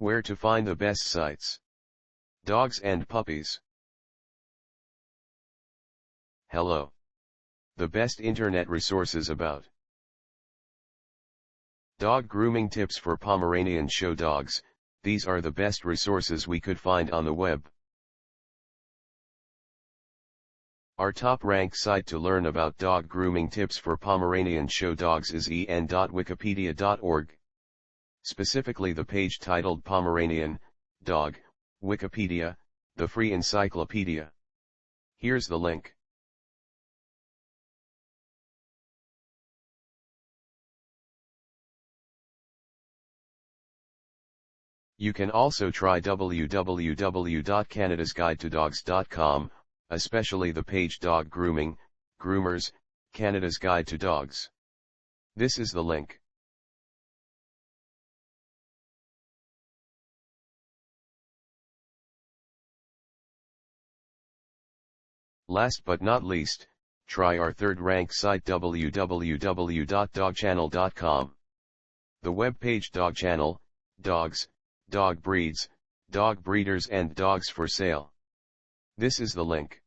Where to find the best sites. Dogs and puppies. Hello. The best internet resources about dog grooming tips for Pomeranian show dogs. These are the best resources we could find on the web. Our top-ranked site to learn about dog grooming tips for Pomeranian show dogs is en.wikipedia.org. Specifically the page titled Pomeranian, Dog, Wikipedia, the free encyclopedia. Here's the link. You can also try www.canadasguidetodogs.com, especially the page Dog Grooming, Groomers, Canada's Guide to Dogs. This is the link. Last but not least, try our third-ranked site www.dogchannel.com. The web page Dog Channel, Dogs, Dog breeds, dog breeders and dogs for sale. This is the link.